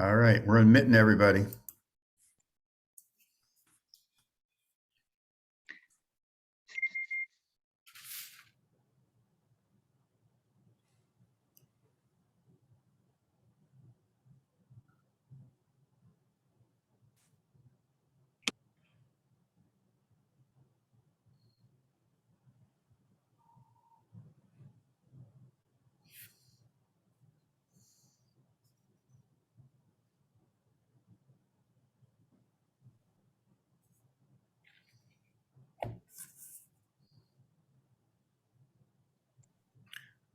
All right, we're admitting everybody.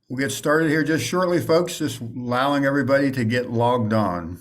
We'll get started here just shortly, folks, just allowing everybody to get logged on.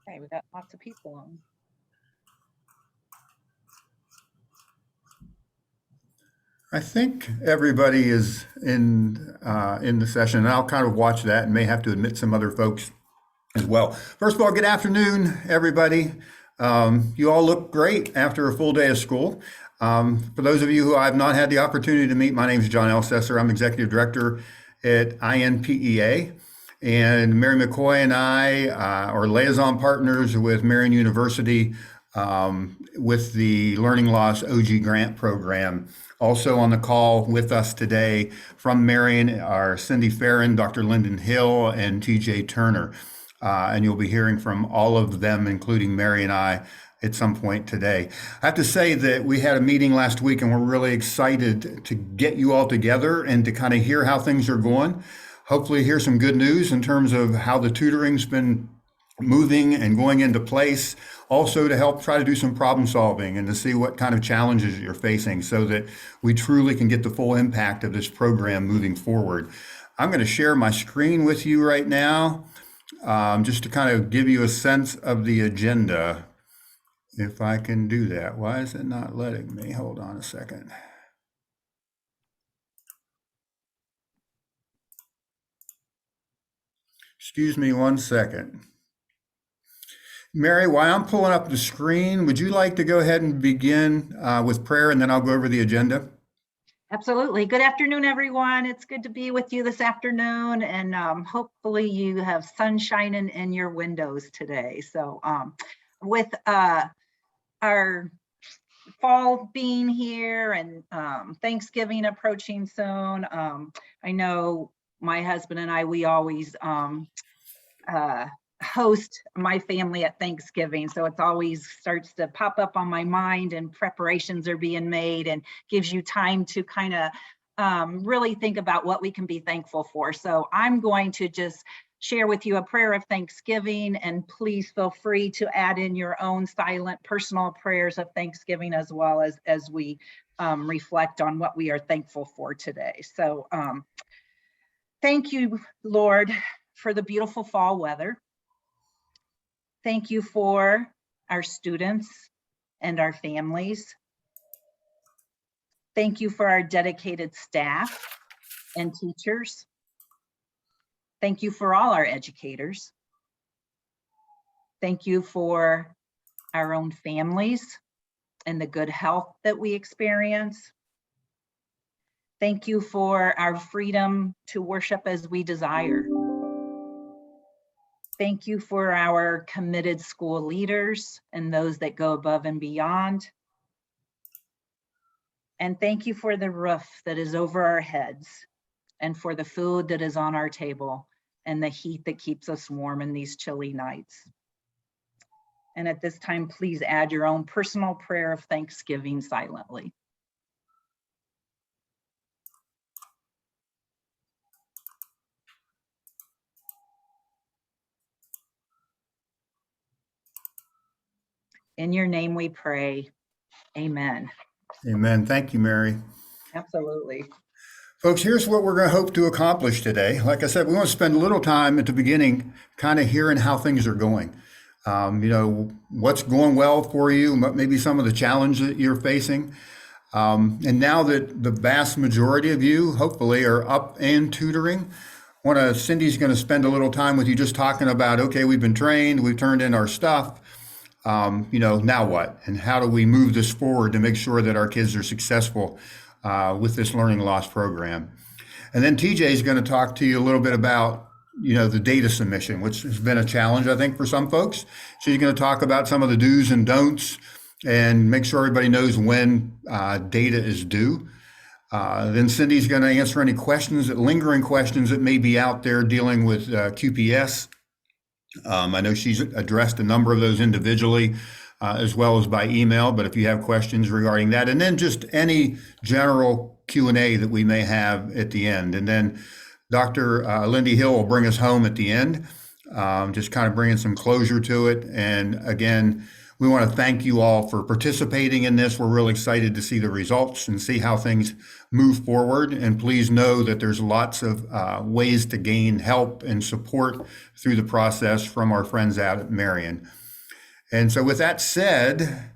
Okay, we got lots of people on. I think everybody is in the session, and I'll kind of watch that and may have to admit some other folks as well. First of all, good afternoon, everybody. You all look great after a full day of school. For those of you who I've not had the opportunity to meet, my name is John Elsesser. I'm Executive Director at INPEA. And Mary McCoy and I are liaison partners with Marian University with the Learning Loss OG Grant Program. Also on the call with us today from Marian are Cindy Farron, Dr. Lyndon Hill, and TJ Turner. And you'll be hearing from all of them, including Mary and I, at some point today. I have to say that we had a meeting last week and we're really excited to get you all together and to kind of hear how things are going. Hopefully hear some good news in terms of how the tutoring's been moving and going into place. Also to help try to do some problem solving and to see what kind of challenges you're facing so that we truly can get the full impact of this program moving forward. I'm going to share my screen with you right now. Just to kind of give you a sense of the agenda, if I can do that. Why is it not letting me? Hold on a second. Excuse me 1 second. Mary, while I'm pulling up the screen, would you like to go ahead and begin with prayer, and then I'll go over the agenda? Absolutely. Good afternoon, everyone. It's good to be with you this afternoon, and hopefully you have sunshine in your windows today. So with our fall being here and Thanksgiving approaching soon, I know my husband and I, we always host my family at Thanksgiving. So it's always starts to pop up on my mind and preparations are being made and gives you time to kind of really think about what we can be thankful for. So I'm going to just share with you a prayer of thanksgiving, and please feel free to add in your own silent personal prayers of thanksgiving as well as we reflect on what we are thankful for today. So thank you, Lord, for the beautiful fall weather. Thank you for our students and our families. Thank you for our dedicated staff and teachers. Thank you for all our educators. Thank you for our own families and the good health that we experience. Thank you for our freedom to worship as we desire. Thank you for our committed school leaders and those that go above and beyond. And thank you for the roof that is over our heads, and for the food that is on our table, and the heat that keeps us warm in these chilly nights. And at this time, please add your own personal prayer of thanksgiving silently. In your name we pray. Amen. Amen. Thank you, Mary. Absolutely. Folks, here's what we're going to hope to accomplish today. Like I said, we want to spend a little time at the beginning kind of hearing how things are going. What's going well for you, maybe some of the challenges that you're facing. And now that the vast majority of you, hopefully, are up and tutoring, Cindy's going to spend a little time with you just talking about, okay, we've been trained, we've turned in our stuff. Now what? And how do we move this forward to make sure that our kids are successful with this learning loss program? And then TJ is going to talk to you a little bit about, the data submission, which has been a challenge, I think, for some folks. She's going to talk about some of the do's and don'ts and make sure everybody knows when data is due. Then Cindy's going to answer any lingering questions that may be out there dealing with QPS. I know she's addressed a number of those individually as well as by email, but if you have questions regarding that, and then just any general Q&A that we may have at the end. And then Dr. Lindy Hill will bring us home at the end, just kind of bringing some closure to it. And again, we want to thank you all for participating in this. We're really excited to see the results and see how things move forward. And please know that there's lots of ways to gain help and support through the process from our friends out at Marian. And so with that said,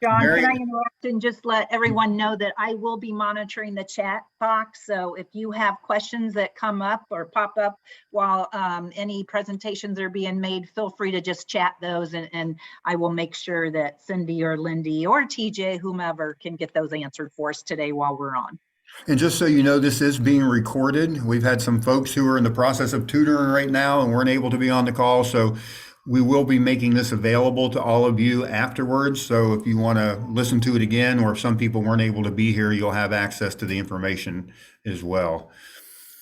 John, Marian, can I interrupt and just let everyone know that I will be monitoring the chat box. So if you have questions that come up or pop up while any presentations are being made, feel free to just chat those, and I will make sure that Cindy or Lindy or TJ, whomever, can get those answered for us today while we're on. and just so you know, this is being recorded. We've had some folks who are in the process of tutoring right now and weren't able to be on the call. So we will be making this available to all of you afterwards. So if you want to listen to it again, or if some people weren't able to be here, you'll have access to the information as well.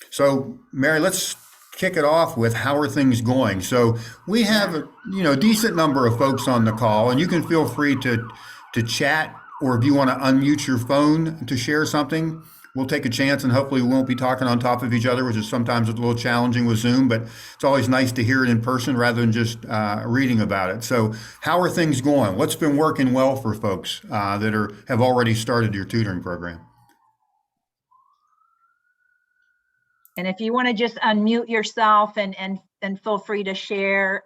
So Mary, let's kick it off with how are things going? So we have a decent number of folks on the call, and you can feel free to chat, or if you want to unmute your phone to share something, we'll take a chance, and hopefully we won't be talking on top of each other, which is sometimes a little challenging with Zoom, but it's always nice to hear it in person rather than just reading about it. So how are things going? What's been working well for folks that have already started your tutoring program? And if you want to just unmute yourself and feel free to share,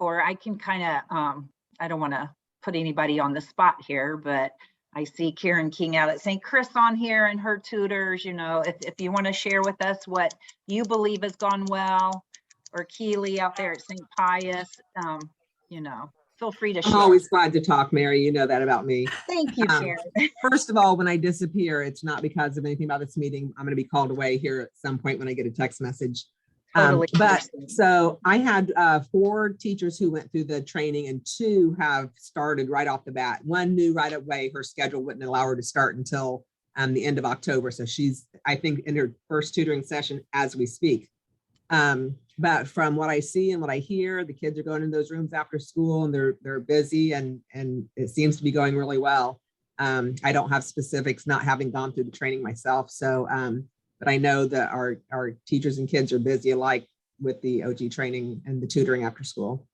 or I can kind of, I don't want to put anybody on the spot here, but I see Karen King out at St. Chris on here and her tutors. If you want to share with us what you believe has gone well, or Keely out there at St. Pius, feel free to share. I'm always glad to talk, Mary. You know that about me. Thank you, Sharon. First of all, when I disappear, it's not because of anything about this meeting. I'm going to be called away here at some point when I get a text message. Totally So I had 4 teachers who went through the training, and 2 have started right off the bat. One knew right away her schedule wouldn't allow her to start until the end of October. So she's, I think, in her first tutoring session as we speak. But from what I see and what I hear, the kids are going in those rooms after school, and they're busy, and it seems to be going really well. I don't have specifics, not having gone through the training myself. So, but I know that our teachers and kids are busy alike with the OG training and the tutoring after school.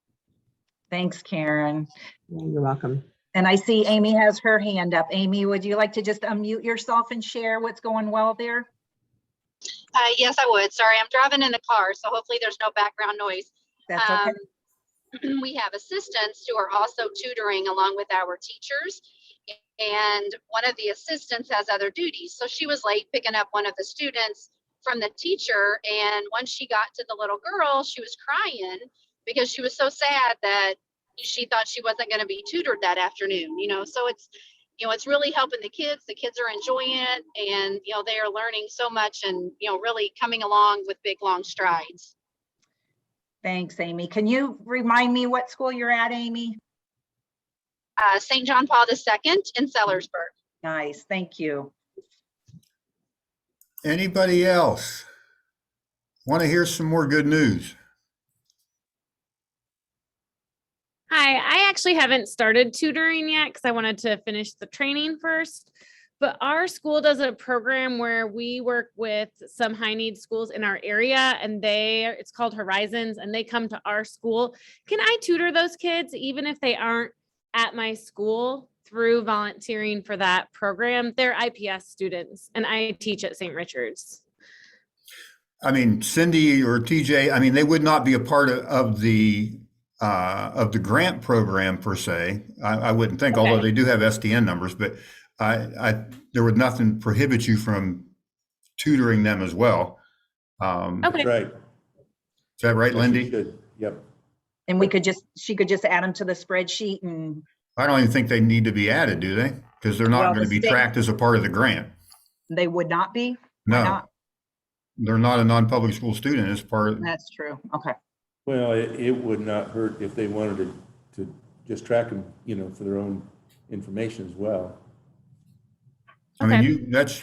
Thanks, Karen. You're welcome. And I see Amy has her hand up. Amy, would you like to just unmute yourself and share what's going well there? Yes, I would. Sorry, I'm driving in the car, so hopefully there's no background noise. That's okay. We have assistants who are also tutoring along with our teachers, and one of the assistants has other duties. So she was late picking up one of the students from the teacher, and once she got to the little girl, she was crying because she was so sad that she thought she wasn't going to be tutored that afternoon. So it's really helping the kids. The kids are enjoying it, and they are learning so much, and really coming along with big long strides. Thanks, Amy. Can you remind me what school you're at, Amy? St. John Paul II in Sellersburg. Nice, thank you. Anybody else want to hear some more good news? Hi, I actually haven't started tutoring yet because I wanted to finish the training first. But our school does a program where we work with some high need schools in our area, and it's called Horizons, and they come to our school. Can I tutor those kids even if they aren't at my school through volunteering for that program? They're IPS students, and I teach at St. Richard's. I mean, Cindy or TJ, I mean, they would not be a part of the grant program per se. I wouldn't think, Okay. although they do have SDN numbers, but there would nothing prohibit you from tutoring them as well. Okay. Right. Is that right, She Lindy? should. Yep. And she could just add them to the spreadsheet and, I don't even think they need to be added, do they? Because they're not Well, going to the be state- tracked as a part of the grant. they would not be? Why No, not? they're not a non-public school student as part of, That's true, okay. Well, it would not hurt if they wanted to just track them, for their own information as well. I mean, Okay. that's,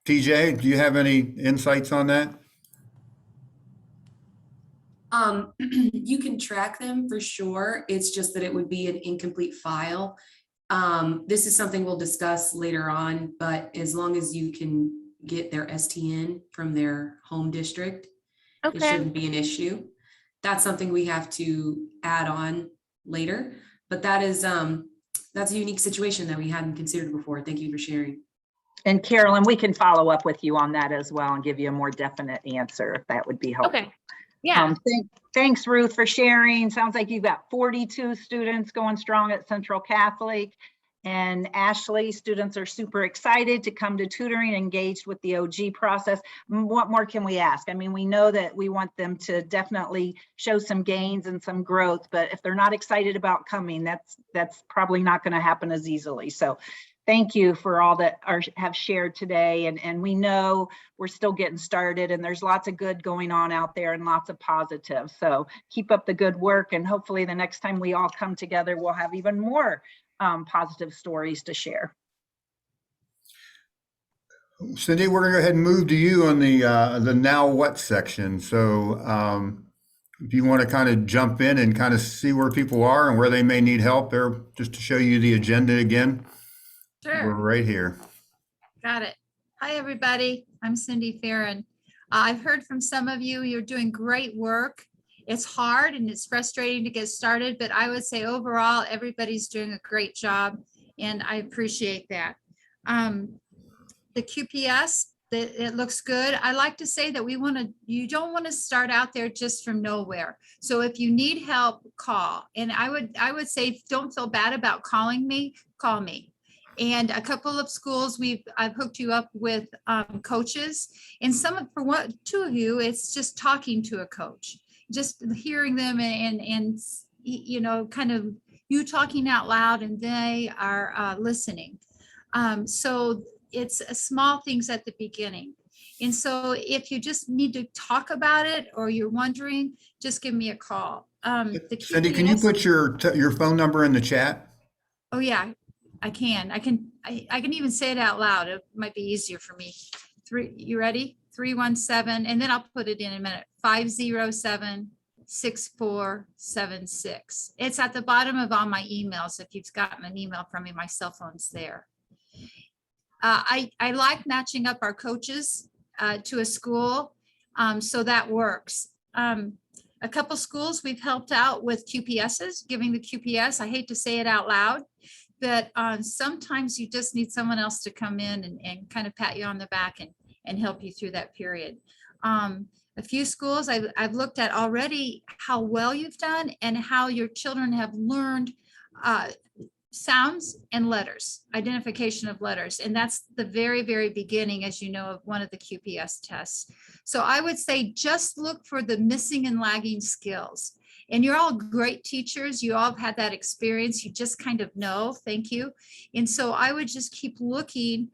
TJ, do you have any insights on that? You can track them for sure. It's just that it would be an incomplete file. This is something we'll discuss later on, but as long as you can get their STN from their home district, it Okay. shouldn't be an issue. That's something we have to add on later, but that's a unique situation that we hadn't considered before. Thank you for sharing. And Carolyn, we can follow up with you on that as well and give you a more definite answer if that would be helpful. Okay. Yeah. Thanks, Ruth, for sharing. Sounds like you've got 42 students going strong at Central Catholic. And Ashley, students are super excited to come to tutoring, engaged with the OG process. What more can we ask? I mean, we know that we want them to definitely show some gains and some growth, but if they're not excited about coming, that's probably not going to happen as easily. So thank you for all that have shared today. And we know we're still getting started and there's lots of good going on out there and lots of positives. So keep up the good work. And hopefully the next time we all come together, we'll have even more positive stories to share. Cindy, we're going to go ahead and move to you on the now what section. So if you want to kind of jump in and kind of see where people are and where they may need help there, just to show you the agenda again. We're Sure, right here. got it. Hi, everybody. I'm Cindy Farron. I've heard from some of you, you're doing great work. It's hard and it's frustrating to get started, but I would say overall, everybody's doing a great job and I appreciate that. The QPS, it looks good. I like to say that you don't want to start out there just from nowhere. So if you need help, call. And I would say, don't feel bad about calling me, call me. And a couple of schools I've hooked you up with coaches, and two of you, it's just talking to a coach, just hearing them and kind of you talking out loud and they are listening. So it's small things at the beginning. And so if you just need to talk about it or you're wondering, just give me a call. Cindy, can you put your phone number in the chat? Oh, yeah. I can even say it out loud. It might be easier for me. You ready? 317, and then I'll put it in a minute. 507-6476. It's at the bottom of all my emails. If you've gotten an email from me, my cell phone's there. I like matching up our coaches to a school. So that works. A couple schools we've helped out with QPSs, giving the QPS. I hate to say it out loud, but sometimes you just need someone else to come in and kind of pat you on the back and help you through that period. A few schools I've looked at already how well you've done and how your children have learned sounds and letters, identification of letters. And that's the very, very beginning, as you know, of one of the QPS tests. So I would say just look for the missing and lagging skills. And you're all great teachers. You all have had that experience. You just kind of know. Thank you. And so I would just keep looking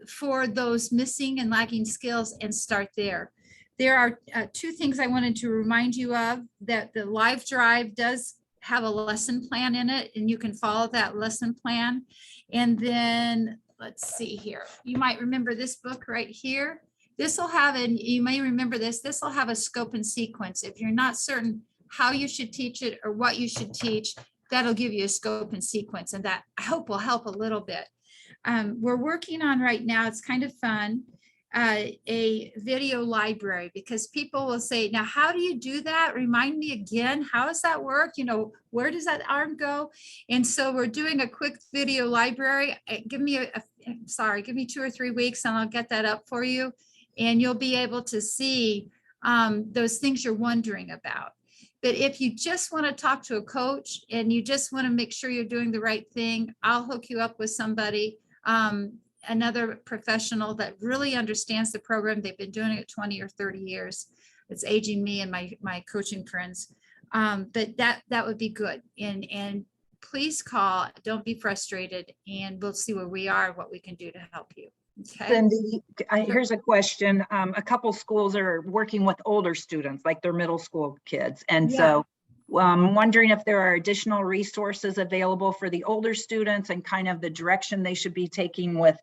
for those missing and lagging skills and start there. There are two things I wanted to remind you of, that the live drive does have a lesson plan in it, and you can follow that lesson plan. And then, let's see here, you might remember this book right here. This will have, and you may remember this will have a scope and sequence. If you're not certain how you should teach it or what you should teach, that'll give you a scope and sequence, and that I hope will help a little bit. We're working on right now, it's kind of fun, a video library, because people will say, now, how do you do that? Remind me again, how does that work? You know, where does that arm go? And so we're doing a quick video library. Give me 2 or 3 weeks and I'll get that up for you. And you'll be able to see those things you're wondering about. But if you just want to talk to a coach and you just want to make sure you're doing the right thing, I'll hook you up with somebody, another professional that really understands the program. They've been doing it 20 or 30 years. It's aging me and my coaching friends. But that would be good. And please call, don't be frustrated, and we'll see where we are, what we can do to help you. Okay. Cindy, here's a question. A couple schools are working with older students, like their middle school kids. And so I'm wondering if there are additional resources available for the older students and kind of the direction they should be taking with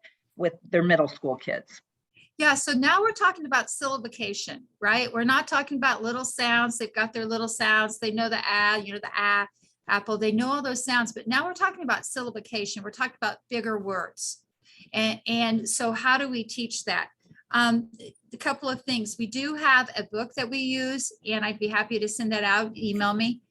their middle school kids. Yeah, so now we're talking about syllabication, right? We're not talking about little sounds. They've got their little sounds. They know the the apple, they know all those sounds, but now we're talking about syllabication. We're talking about bigger words. And so how do we teach that? A couple of things. We do have a book that we use, and I'd be happy to send that out, email me.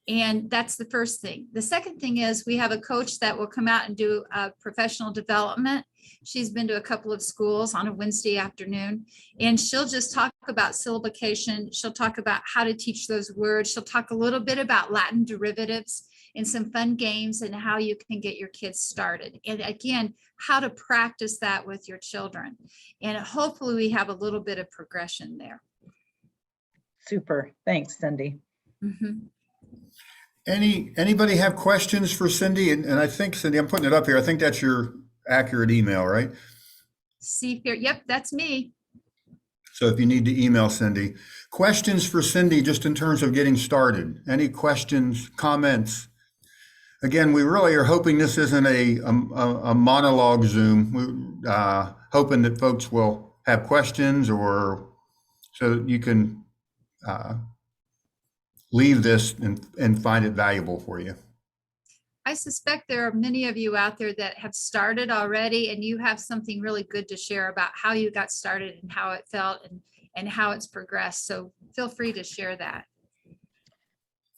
And that's the first thing. The second thing is we have a coach that will come out and do professional development. She's been to a couple of schools on a Wednesday afternoon, and she'll just talk about syllabication. She'll talk about how to teach those words. She'll talk a little bit about Latin derivatives and some fun games and how you can get your kids started. And again, how to practice that with your children. And hopefully we have a little bit of progression there. Super. Thanks, Cindy. Mm-hmm. Anybody have questions for Cindy? And I think, Cindy, I'm putting it up here. I think that's your accurate email, right? See here. Yep, that's me. So if you need to email Cindy. Questions for Cindy, just in terms of getting started. Any questions, comments? Again, we really are hoping this isn't a monologue Zoom. We're hoping that folks will have questions, or so that you can leave this and find it valuable for you. I suspect there are many of you out there that have started already, and you have something really good to share about how you got started and how it felt and how it's progressed. So feel free to share that.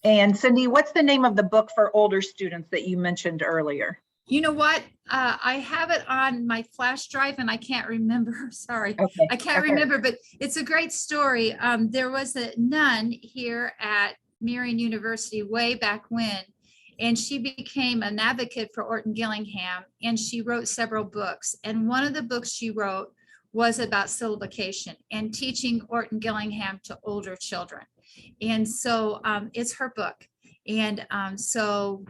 And Cindy, what's the name of the book for older students that you mentioned earlier? You know what? I have it on my flash drive and I can't remember. Sorry. Okay. I can't remember, but it's a great story. There was a nun here at Marian University way back when, and she became an advocate for Orton Gillingham, and she wrote several books. And one of the books she wrote was about syllabication and teaching Orton Gillingham to older children. And so it's her book. And so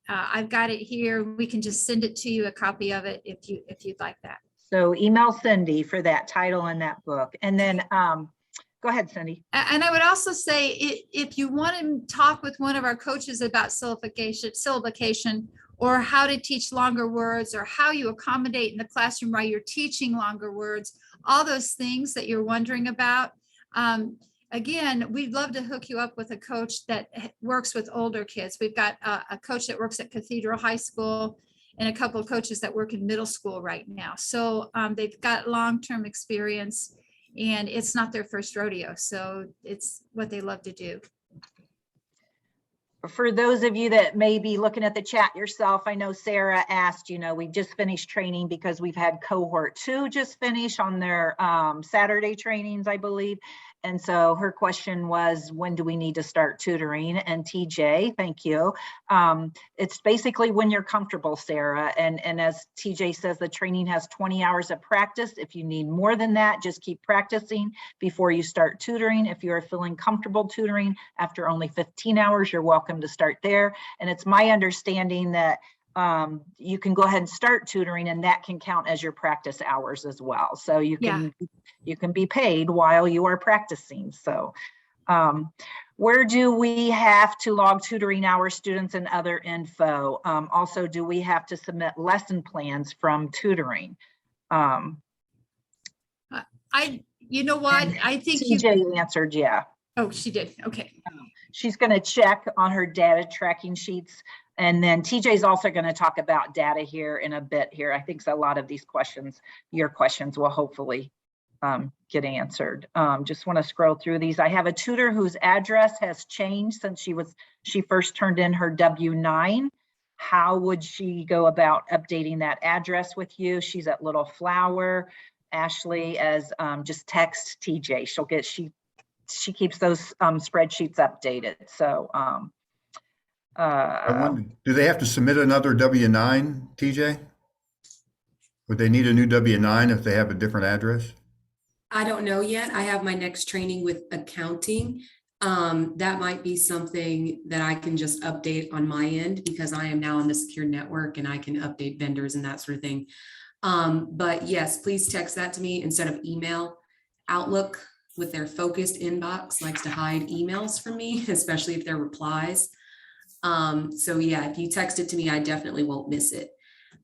I've got it here. We can just send it to you, a copy of it, if you'd like that. So email Cindy for that title and that book. And then go ahead, Cindy. And I would also say, if you want to talk with one of our coaches about syllabication, or how to teach longer words, or how you accommodate in the classroom while you're teaching longer words, all those things that you're wondering about. Again, we'd love to hook you up with a coach that works with older kids. We've got a coach that works at Cathedral High School and a couple of coaches that work in middle school right now. So they've got long-term experience, and it's not their first rodeo. So it's what they love to do. For those of you that may be looking at the chat yourself, I know Sarah asked, we just finished training because we've had cohort 2 just finish on their Saturday trainings, I believe. And so her question was, when do we need to start tutoring? And TJ, thank you. It's basically when you're comfortable, Sarah. And as TJ says, the training has 20 hours of practice. If you need more than that, just keep practicing before you start tutoring. If you're feeling comfortable tutoring after only 15 hours, you're welcome to start there. And it's my understanding that you can go ahead and start tutoring, and that can count as your practice hours as well. So you can be paid while you are practicing. So Where do we have to log tutoring hours, students, and other info? Also, do we have to submit lesson plans from tutoring? You know what? I think you, TJ answered, yeah. oh, she did. Okay. She's going to check on her data tracking sheets. And then TJ's also going to talk about data here in a bit here. I think a lot of these questions, your questions will hopefully get answered. Just want to scroll through these. I have a tutor whose address has changed since she first turned in her W-9. How would she go about updating that address with you? She's at Little Flower. Ashley, as just text TJ. She keeps those spreadsheets updated. So I wonder, do they have to submit another W-9, TJ? Would they need a new W-9 if they have a different address? I don't know yet. I have my next training with accounting. That might be something that I can just update on my end because I am now on the secure network and I can update vendors and that sort of thing. But yes, please text that to me instead of email. Outlook with their focused inbox likes to hide emails from me, especially if they're replies. So yeah, if you text it to me, I definitely won't miss it.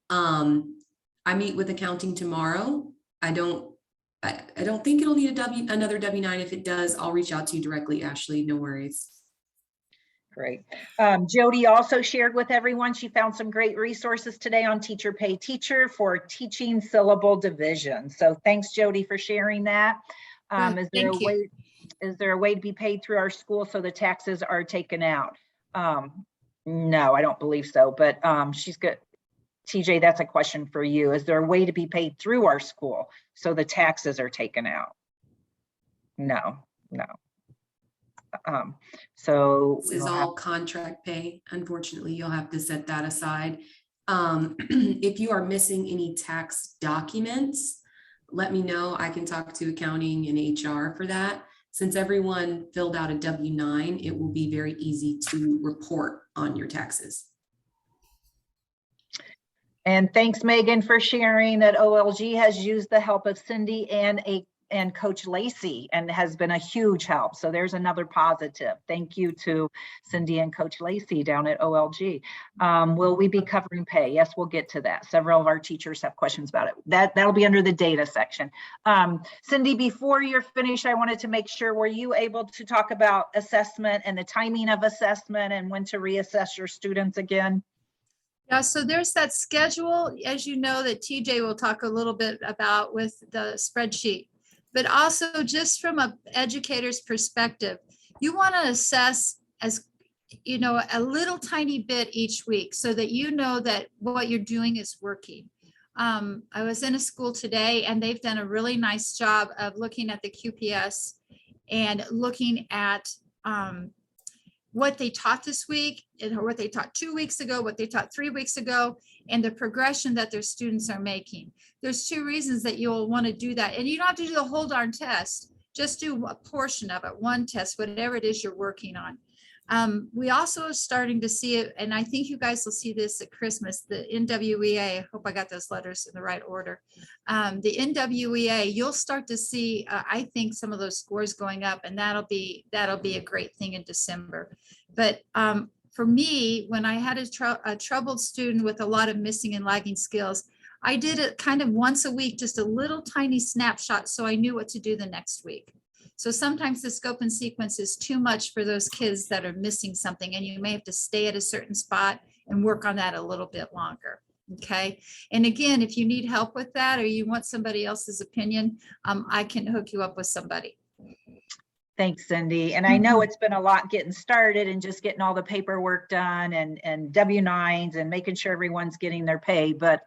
I meet with accounting tomorrow. I don't think it'll need another W-9. If it does, I'll reach out to you directly, Ashley. No worries. Great. Jody also shared with everyone, she found some great resources today on Teacher Pay Teacher for teaching syllable division. So thanks, Jody, for sharing that. Is there a way to be paid through our school so the taxes are taken out? No, I don't believe so, but she's good. TJ, that's a question for you. Is there a way to be paid through our school so the taxes are taken out? No. So this is all contract pay. Unfortunately, you'll have to set that aside. If you are missing any tax documents, let me know. I can talk to accounting and HR for that. Since everyone filled out a W-9, it will be very easy to report on your taxes. And thanks, Megan, for sharing that OLG has used the help of Cindy and Coach Lacey and has been a huge help. So there's another positive. Thank you to Cindy and Coach Lacey down at OLG. Will we be covering pay? Yes, we'll get to that. Several of our teachers have questions about it. That'll be under the data section. Cindy, before you're finished, I wanted to make sure, were you able to talk about assessment and the timing of assessment and when to reassess your students again? Yeah, so there's that schedule, as you know, that TJ will talk a little bit about with the spreadsheet. But also just from an educator's perspective, you want to assess as, you know, a little tiny bit each week so that you know that what you're doing is working. I was in a school today and they've done a really nice job of looking at the QPS and looking at what they taught this week and what they taught 2 weeks ago, what they taught 3 weeks ago, and the progression that their students are making. There's 2 reasons that you'll want to do that. And you don't have to do the whole darn test. Just do a portion of it, one test, whatever it is you're working on. We also are starting to see it, and I think you guys will see this at Christmas, the NWEA, I hope I got those letters in the right order. The NWEA, you'll start to see, I think, some of those scores going up, and that'll be a great thing in December. But for me, when I had a troubled student with a lot of missing and lagging skills, I did it kind of once a week, just a little tiny snapshot so I knew what to do the next week. So sometimes the scope and sequence is too much for those kids that are missing something, and you may have to stay at a certain spot and work on that a little bit longer. Okay. And again, if you need help with that or you want somebody else's opinion, I can hook you up with somebody. Thanks, Cindy. And I know it's been a lot getting started and just getting all the paperwork done and W-9s and making sure everyone's getting their pay. But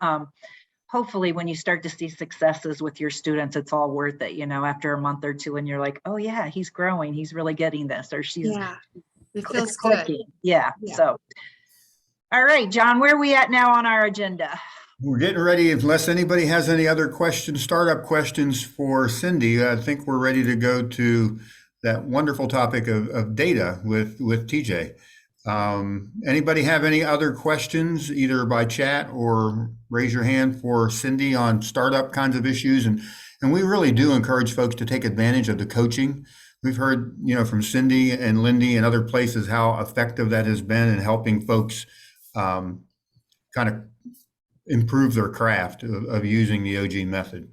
hopefully when you start to see successes with your students, it's all worth it, you know, after a month or two and you're like, oh yeah, he's growing, he's really getting this, or she's it feels good. Yeah. So, all right, John, where are we at now on our agenda? We're getting ready. Unless anybody has any other questions, startup questions for Cindy, I think we're ready to go to that wonderful topic of data with TJ. Anybody have any other questions, either by chat or raise your hand for Cindy on startup kinds of issues? And we really do encourage folks to take advantage of the coaching We've heard, from Cindy and Lindy and other places how effective that has been in helping folks kind of improve their craft of using the OG method.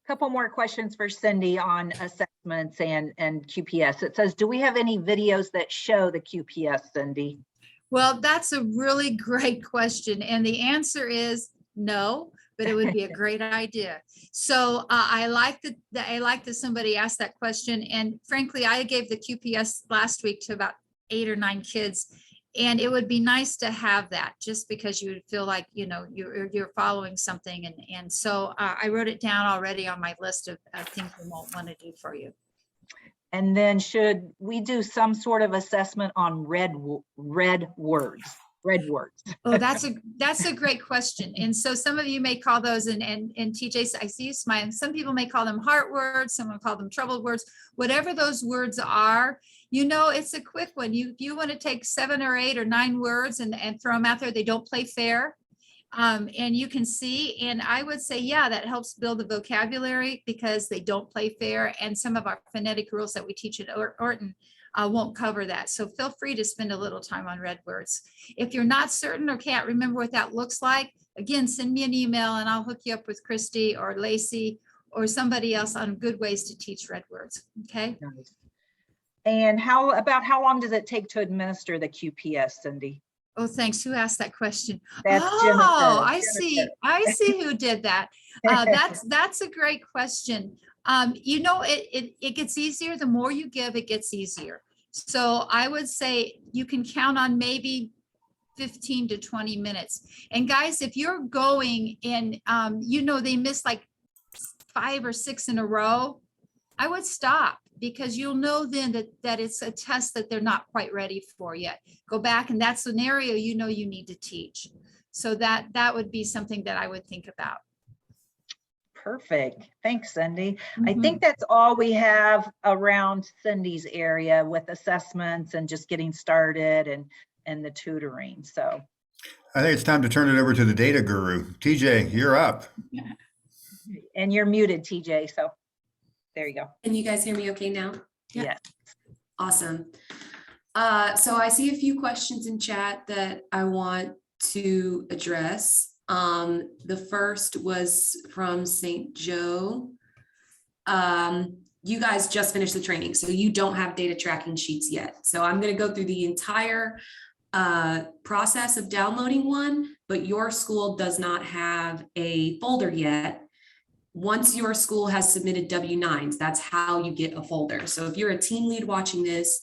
Couple more questions for Cindy on assessments and QPS. It says, do we have any videos that show the QPS, Cindy? Well, that's a really great question. And the answer is no, but it would be a great idea. So I like that somebody asked that question. And frankly, I gave the QPS last week to about 8 or 9 kids. And it would be nice to have that, just because you would feel like, you're following something. And so I wrote it down already on my list of things we won't want to do for you. And then should we do some sort of assessment on red words? Oh, that's a great question. And so some of you may call those, and TJ, I see you smiling. Some people may call them heart words, someone call them troubled words, whatever those words are. It's a quick one. You want to take 7 or 8 or 9 words and throw them out there. They don't play fair. And you can see, and I would say, yeah, that helps build the vocabulary because they don't play fair. And some of our phonetic rules that we teach at Orton won't cover that. So feel free to spend a little time on red words. If you're not certain or can't remember what that looks like, again, send me an email and I'll hook you up with Christy or Lacey or somebody else on good ways to teach red words. Okay. Nice. And how long does it take to administer the QPS, Cindy? Oh, thanks. Who asked that question? That's Oh, Jennifer. I see who did that. That's a great question. It gets easier. The more you give, it gets easier. So I would say you can count on maybe 15 to 20 minutes. And guys, if you're going and they miss like 5 or 6 in a row, I would stop, because you'll know then that it's a test that they're not quite ready for yet. Go back, and that scenario you need to teach. So that would be something that I would think about. Perfect. Thanks, Cindy. I think that's all we have around Cindy's area with assessments and just getting started and the tutoring. So I think it's time to turn it over to the data guru. TJ, you're up. and you're muted, TJ. So there you go. Can you guys hear me okay now? Yes. Awesome. So I see a few questions in chat that I want to address. The first was from St. Joe. You guys just finished the training, so you don't have data tracking sheets yet. So I'm going to go through the entire process of downloading one, but your school does not have a folder yet. Once your school has submitted W-9s, that's how you get a folder. So if you're a team lead watching this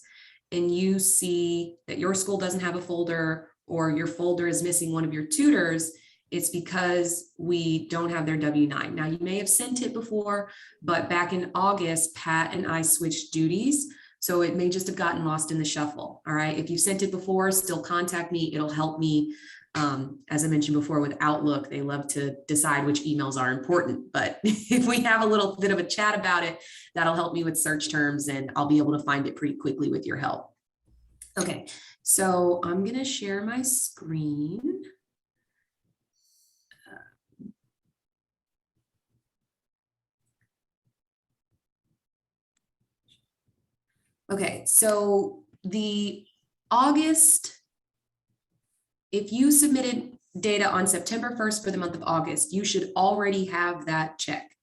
and you see that your school doesn't have a folder, or your folder is missing one of your tutors, it's because we don't have their W-9. Now, you may have sent it before, but back in August, Pat and I switched duties. So it may just have gotten lost in the shuffle. All right. If you sent it before, still contact me. It'll help me. As I mentioned before, with Outlook, they love to decide which emails are important. But if we have a little bit of a chat about it, that'll help me with search terms, and I'll be able to find it pretty quickly with your help. Okay, so I'm going to share my screen. Okay, so the August, if you submitted data on September 1st for the month of August, you should already have that check.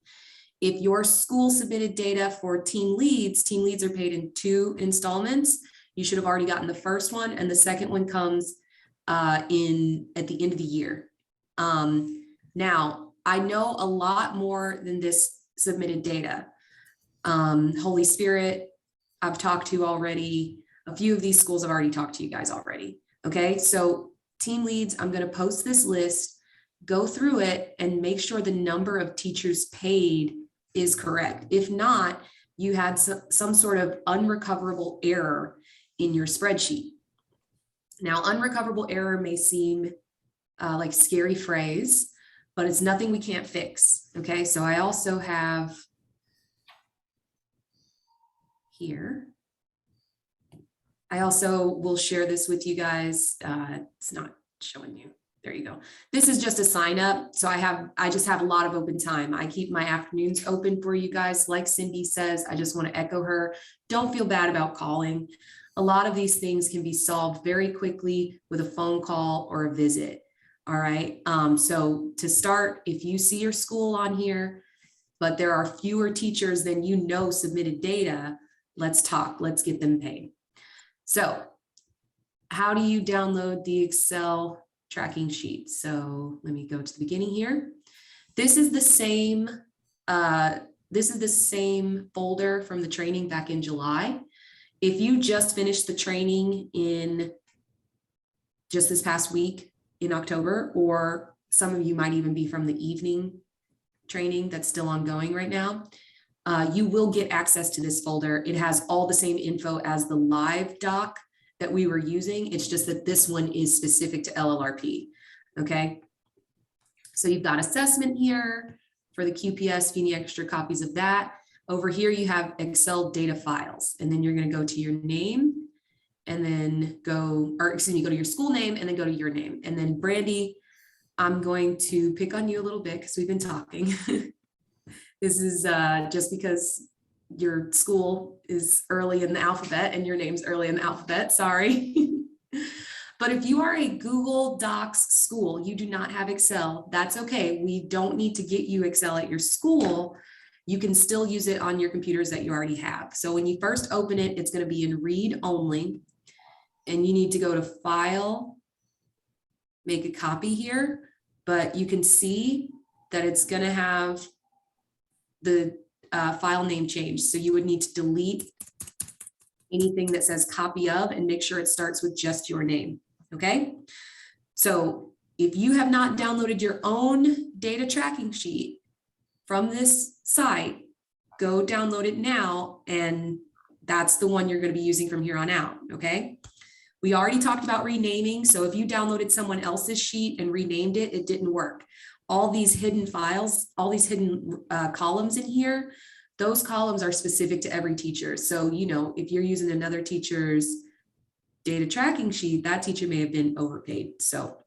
If your school submitted data for team leads are paid in 2 installments. You should have already gotten the first one, and the second one comes at the end of the year. Now, I know a lot more than this submitted data. Holy Spirit, I've talked to already. A few of these schools have already talked to you guys already. Okay, so team leads, I'm going to post this list, go through it, and make sure the number of teachers paid is correct. If not, you had some sort of unrecoverable error in your spreadsheet. Now, unrecoverable error may seem like a scary phrase, but it's nothing we can't fix. Okay, so I also have here. I also will share this with you guys. It's not showing you. There you go. This is just a sign up. So I just have a lot of open time. I keep my afternoons open for you guys. Like Cindy says, I just want to echo her. Don't feel bad about calling. A lot of these things can be solved very quickly with a phone call or a visit. All right. So to start, if you see your school on here, but there are fewer teachers than you know submitted data, let's talk. Let's get them paid. So how do you download the Excel tracking sheet? So let me go to the beginning here. This is the same folder from the training back in July. If you just finished the training in just this past week in October, or some of you might even be from the evening training that's still ongoing right now, you will get access to this folder. It has all the same info as the live doc that we were using. It's just that this one is specific to LLRP, okay? So you've got assessment here for the QPS, if you need extra copies of that. Over here, you have Excel data files, and then you're gonna go to your name and then go to your school name and then go to your name. And then Brandy, I'm going to pick on you a little bit because we've been talking. This is just because your school is early in the alphabet and your name's early in the alphabet, sorry. But if you are a Google Docs school, you do not have Excel, that's okay. We don't need to get you Excel at your school. You can still use it on your computers that you already have. So when you first open it, it's going to be in read only, and you need to go to File, make a copy here, but you can see that it's going to have the file name change. So you would need to delete anything that says copy of and make sure it starts with just your name. Okay. So if you have not downloaded your own data tracking sheet from this site, go download it now. And that's the one you're going to be using from here on out. Okay. We already talked about renaming. So if you downloaded someone else's sheet and renamed it, it didn't work. All these hidden files, all these hidden columns in here, those columns are specific to every teacher. So, you know, if you're using another teacher's data tracking sheet, that teacher may have been overpaid. So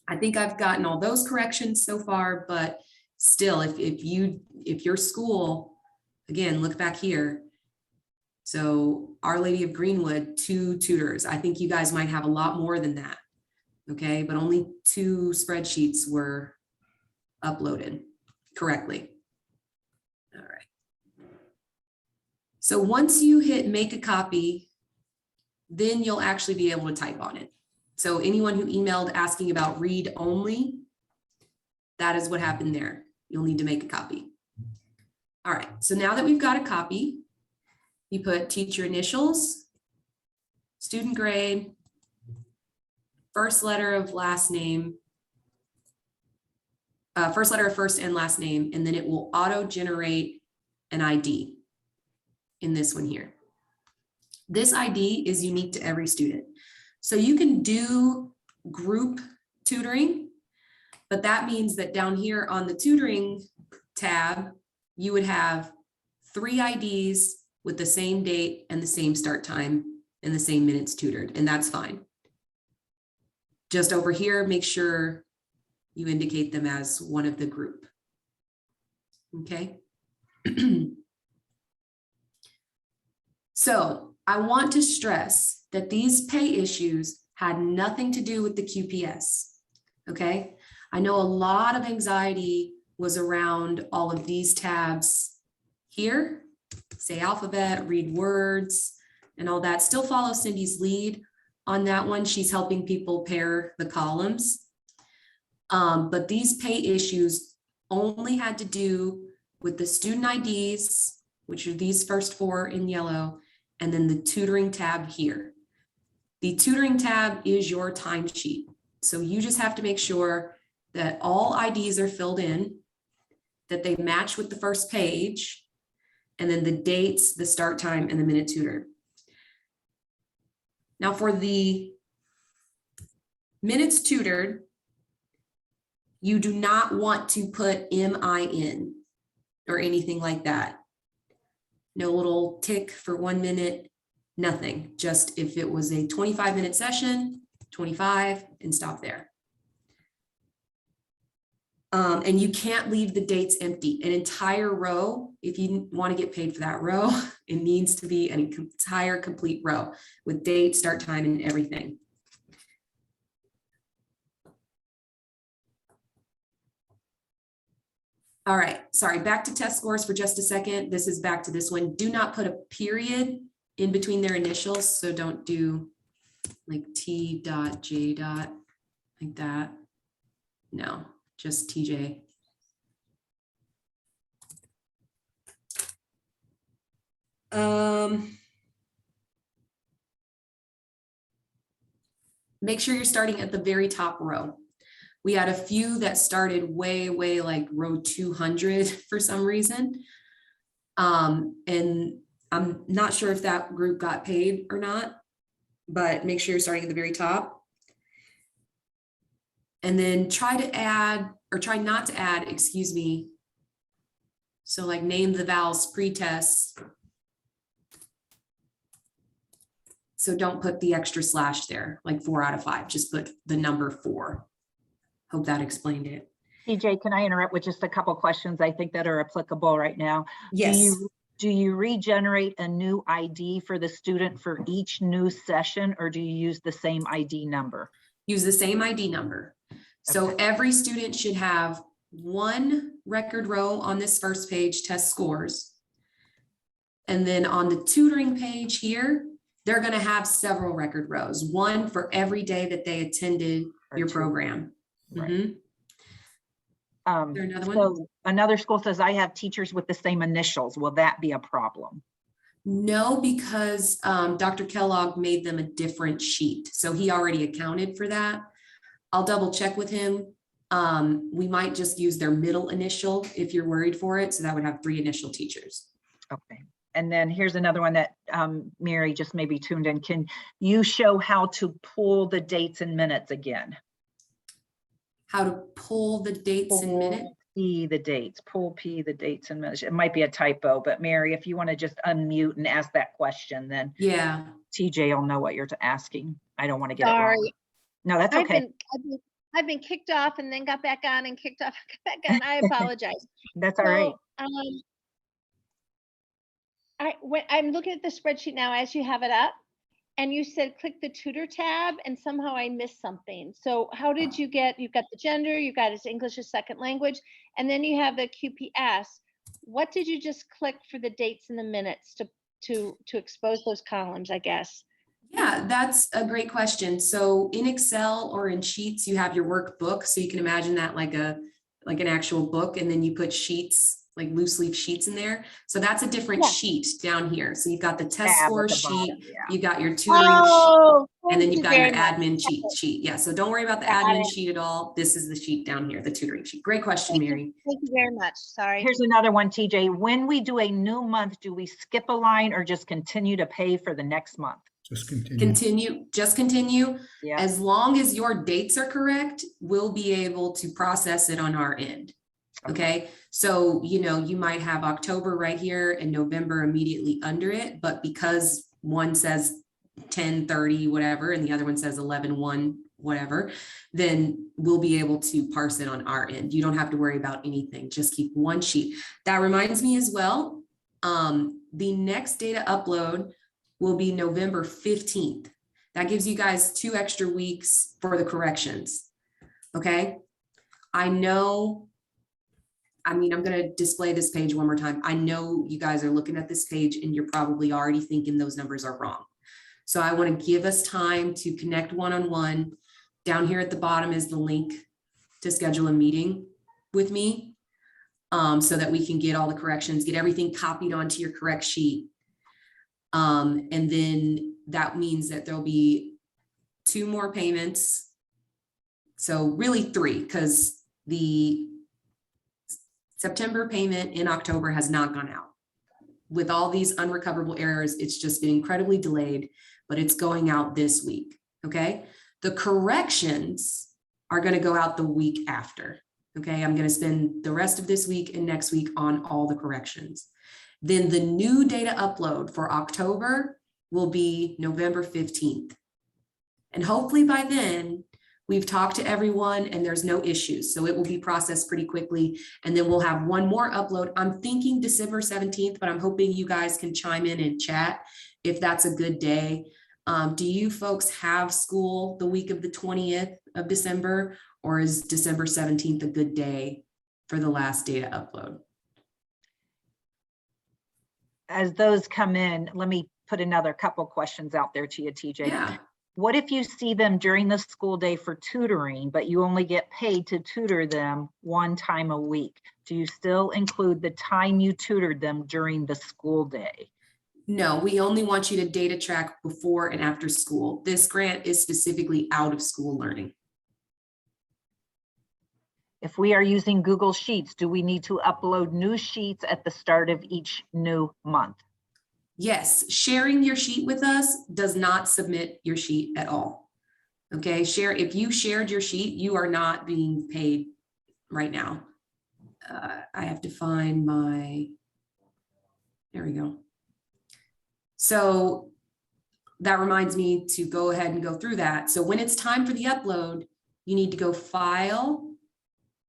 I think I've gotten all those corrections so far, but still, if your school, again, look back here. So Our Lady of Greenwood, 2 tutors. I think you guys might have a lot more than that. Okay, but only 2 spreadsheets were uploaded correctly. All right. So once you hit make a copy, then you'll actually be able to type on it. So anyone who emailed asking about read only, that is what happened there. You'll need to make a copy. All right, so now that we've got a copy, you put teacher initials, student grade, first letter of last name, first letter of first and last name, and then it will auto-generate an ID in this one here. This ID is unique to every student. So you can do group tutoring, but that means that down here on the tutoring tab, you would have 3 IDs with the same date and the same start time and the same minutes tutored, and that's fine. Just over here, make sure you indicate them as one of the group. Okay. So I want to stress that these pay issues had nothing to do with the QPS. Okay. I know a lot of anxiety was around all of these tabs here, say alphabet, read words, and all that. Still follow Cindy's lead on that one. She's helping people pair the columns. But these pay issues only had to do with the student IDs, which are these first 4 in yellow, and then the tutoring tab here. The tutoring tab is your timesheet. So you just have to make sure that all IDs are filled in, that they match with the first page, and then the dates, the start time, and the minute tutored. Now for the minutes tutored, you do not want to put MIN or anything like that. No little tick for 1 minute, nothing. Just if it was a 25-minute session, 25 and stop there. And you can't leave the dates empty. An entire row, if you want to get paid for that row, it needs to be an entire complete row with date, start time, and everything. All right, sorry, back to test scores for just a second. This is back to this one. Do not put a period in between their initials. So don't do like T dot J dot like that. No, just TJ. Make sure you're starting at the very top row. We had a few that started way like row 200 for some reason. And I'm not sure if that group got paid or not, but make sure you're starting at the very top. And then try to add, or try not to add, excuse me. So like name the vowels pre-test. So don't put the extra slash there, like 4 out of 5, just put the number 4. Hope that explained it. TJ, can I interrupt with just a couple questions I think that are applicable right now? Yes. Do you regenerate a new ID for the student for each new session, or do you use the same ID number? Use the same ID number. So Okay. every student should have one record row on this first page, test scores. And then on the tutoring page here, they're going to have several record rows, one for every day that they attended your program. Right. Mhm. Is there another one? So another school says I have teachers with the same initials. Will that be a problem? No, because Dr. Kellogg made them a different sheet. So he already accounted for that. I'll double check with him. We might just use their middle initial if you're worried for it. So that would have 3 initial teachers. Okay. And then here's another one that Mary just maybe tuned in. Can you show how to pull the dates and minutes again? How to pull the dates and minutes? Pull P the dates and minutes. It might be a typo, but Mary, if you want to just unmute and ask that question, then Yeah. TJ will know what you're asking. I don't want to get it Sorry. wrong. No, that's I've okay. I've been kicked off and then got back on and kicked off, and got back on. I apologize. That's all right. When I'm looking at the spreadsheet now as you have it up, and you said click the tutor tab, and somehow I missed something. So how did you get, you've got the gender, you've got his English as second language, and then you have the QPS. What did you just click for the dates and the minutes to expose those columns, I guess? Yeah, that's a great question. So in Excel or in Sheets, you have your workbook. So you can imagine that like an actual book, and then you put sheets, like loose leaf sheets in there. So that's a different sheet down here. So you've got the test Tab score at the sheet, bottom, yeah. you got your tutoring sheet, and then thank you've you got your very much. admin sheet. Yeah, so don't worry about the Got admin it. sheet at all. This is the sheet down here, the tutoring sheet. Great question, Mary. Thank you very much. Sorry. Here's another one, TJ. When we do a new month, do we skip a line or just continue to pay for the next month? Just continue. Just continue. Yeah. As long as your dates are correct, we'll be able to process it on our end. Okay, so you might have October right here and November immediately under it, but because one says 10/30 whatever and the other one says 11/1 whatever, then we'll be able to parse it on our end. You don't have to worry about anything, just keep one sheet. That reminds me as well, the next data upload will be November 15th. That gives you guys 2 extra weeks for the corrections. Okay, I'm going to display this page one more time. I know you guys are looking at this page and you're probably already thinking those numbers are wrong. So I want to give us time to connect one-on-one. Down here at the bottom is the link to schedule a meeting with me, so that we can get all the corrections, get everything copied onto your correct sheet. And then that means that there'll be 2 more payments. So really 3, because the September payment in October has not gone out. With all these unrecoverable errors, it's just been incredibly delayed, but it's going out this week, okay? The corrections are gonna go out the week after, okay? I'm gonna spend the rest of this week and next week on all the corrections. Then the new data upload for October will be November 15th. And hopefully by then, We've talked to everyone and there's no issues. So it will be processed pretty quickly. And then we'll have one more upload. I'm thinking December 17th, but I'm hoping you guys can chime in and chat if that's a good day. Do you folks have school the week of the 20th of December, or is December 17th a good day for the last data upload? As those come in, let me put another couple questions out there to you, TJ. Yeah. What if you see them during the school day for tutoring, but you only get paid to tutor them one time a week? Do you still include the time you tutored them during the school day? No, we only want you to data track before and after school. This grant is specifically out of school learning. If we are using Google Sheets, do we need to upload new sheets at the start of each new month? Yes, sharing your sheet with us does not submit your sheet at all. Okay, if you shared your sheet, you are not being paid right now. I have to find there we go. So that reminds me to go ahead and go through that. So when it's time for the upload, you need to go File,